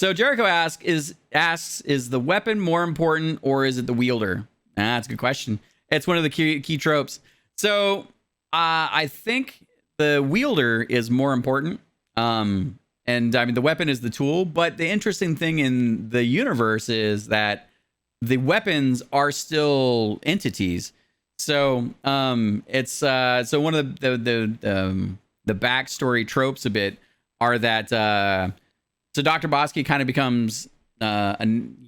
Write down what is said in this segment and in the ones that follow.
So Jericho asks, is the weapon more important or is it the wielder? That's a good question. It's one of the key tropes. So I think the wielder is more important. And I mean, the weapon is the tool. But the interesting thing in the universe is that the weapons are still entities. So it's so one of the backstory tropes a bit are that so DrBossKey kind of becomes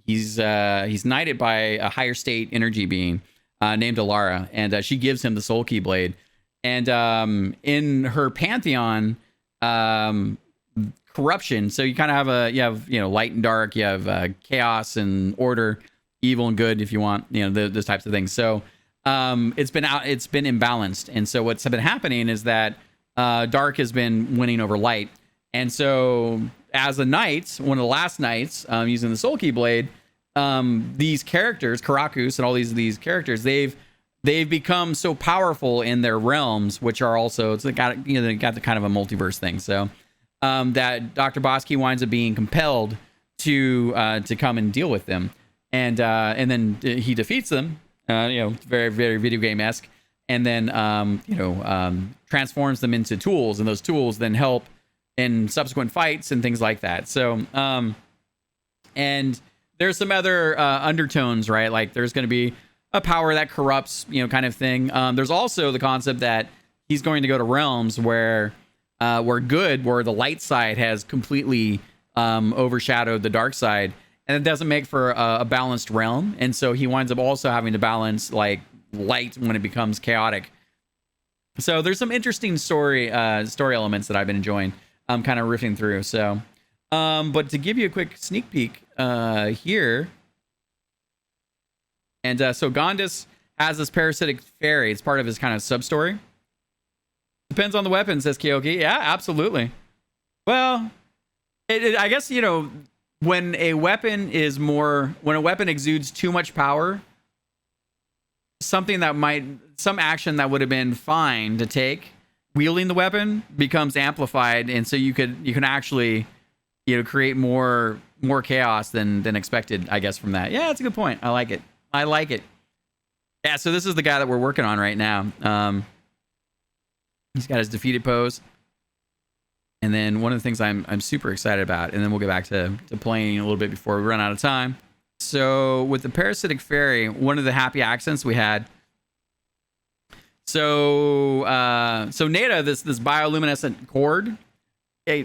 he's knighted by a higher state energy being named Alara, and she gives him the Soulkey blade. And in her pantheon, corruption. So you kind of have you have light and dark, you have chaos and order, evil and good, if you want, those types of things. So it's been imbalanced, and so what's been happening is that dark has been winning over light. And so as a knight, one of the last knights, using the Soulkey blade, these characters, Karakus and all these characters, they've become so powerful in their realms, which are also they got the kind of a multiverse thing. So that DrBossKey winds up being compelled to come and deal with them, and then he defeats them. Very, very video game-esque, and then transforms them into tools, and those tools then help in subsequent fights and things like that. So and there's some other undertones, right? Like there's going to be a power that corrupts, kind of thing. There's also the concept that he's going to go to realms where the light side has completely overshadowed the dark side, and it doesn't make for a balanced realm. And so he winds up also having to balance like light when it becomes chaotic. So there's some interesting story elements that I've been enjoying. I'm kind of riffing through. So, but to give you a quick sneak peek here. And so Gondas has this parasitic fairy. It's part of his kind of sub-story. Depends on the weapon, says Kyoki. Yeah, absolutely. Well, I guess, when a weapon exudes too much power, some action that would have been fine to take, wielding the weapon becomes amplified, and so you can actually, create more chaos than expected, I guess, from that. Yeah, that's a good point. I like it. Yeah, so this is the guy that we're working on right now. He's got his defeated pose. And then one of the things I'm super excited about, and then we'll get back to playing a little bit before we run out of time. So with the parasitic fairy, one of the happy accents we had. So Nada, this bioluminescent cord,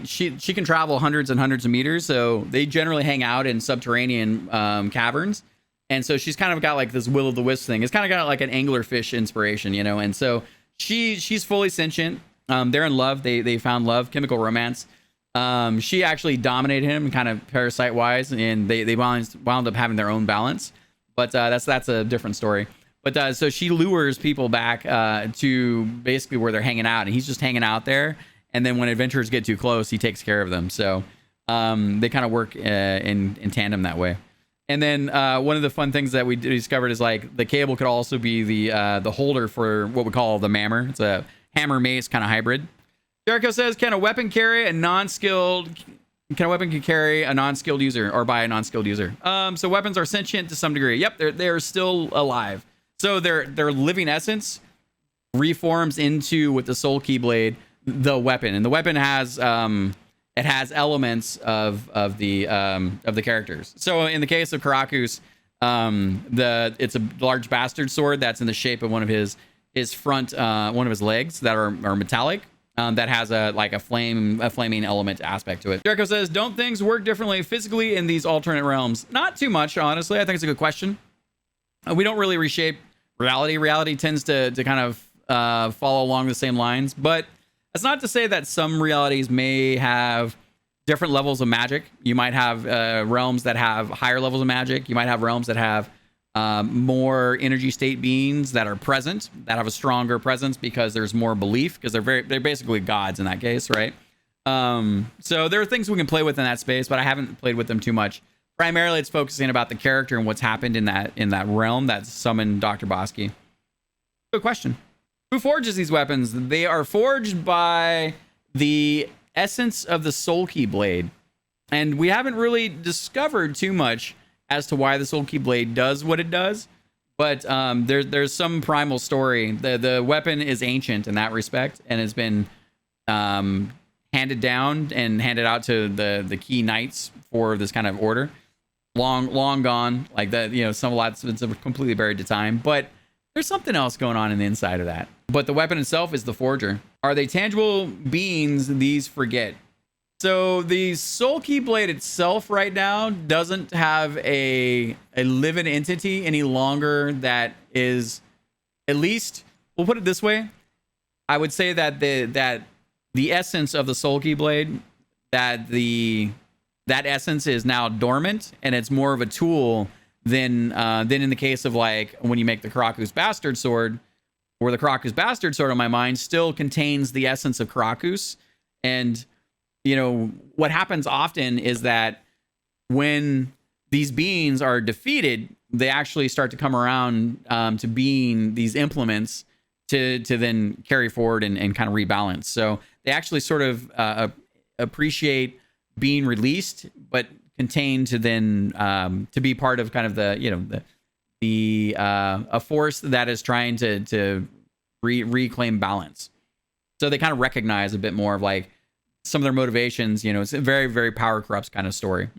she can travel hundreds and hundreds of meters. So they generally hang out in subterranean caverns. And so she's kind of got like this will-o'-the-wisp thing. It's kind of got like an anglerfish inspiration, And so she's fully sentient. They're in love. They found love, chemical romance. She actually dominated him, kind of parasite-wise, and they wound up having their own balance. But that's a different story. But so she lures people back to basically where they're hanging out, and he's just hanging out there. And then when adventurers get too close, he takes care of them. So they kind of work in tandem that way. And then one of the fun things that we discovered is like the cable could also be the holder for what we call the mammer. It's a hammer mace kind of hybrid. Jericho says, can a weapon carry a non-skilled user or by a non-skilled user? So weapons are sentient to some degree. Yep, they're still alive. So their living essence reforms into, with the Soulkey blade, the weapon, and the weapon has elements of the characters. So in the case of Karakus, it's a large bastard sword that's in the shape of one of his front one of his legs that are metallic. That has a flaming element aspect to it. Jericho says, don't things work differently physically in these alternate realms? Not too much, honestly. I think it's a good question. We don't really reshape reality. Reality tends to kind of follow along the same lines, but that's not to say that some realities may have different levels of magic. You might have realms that have higher levels of magic. You might have realms that have more energy state beings that are present, that have a stronger presence because there's more belief, because they're basically gods in that case, right? So there are things we can play with in that space, but I haven't played with them too much. Primarily, it's focusing about the character and what's happened in that realm that summoned DrBossKey. Good question. Who forges these weapons? They are forged by the essence of the Soulkey blade. And we haven't really discovered too much as to why the Soulkey blade does what it does. But there's some primal story. The weapon is ancient in that respect, and has been handed down and handed out to the key knights for this kind of order. Long gone, like that. You know, some lots it's completely buried to time. But there's something else going on in the inside of that. But the weapon itself is the Forger. Are they tangible beings? These forget. So the Soulkey blade itself right now doesn't have a living entity any longer that is, at least, we'll put it this way. I would say that the essence of the Soulkey blade, that essence is now dormant, and it's more of a tool than in the case of like when you make the Karaku's Bastard Sword, where the Karaku's Bastard Sword on my mind still contains the essence of Karaku's. And you know, what happens often is that when these beings are defeated, they actually start to come around to being these implements to then carry forward and kind of rebalance. So they actually sort of appreciate being released, but contained to then to be part of kind of the, you know, a force that is trying to reclaim balance. So they kind of recognize a bit more of like some of their motivations. You know, it's a very, very power corrupts kind of story.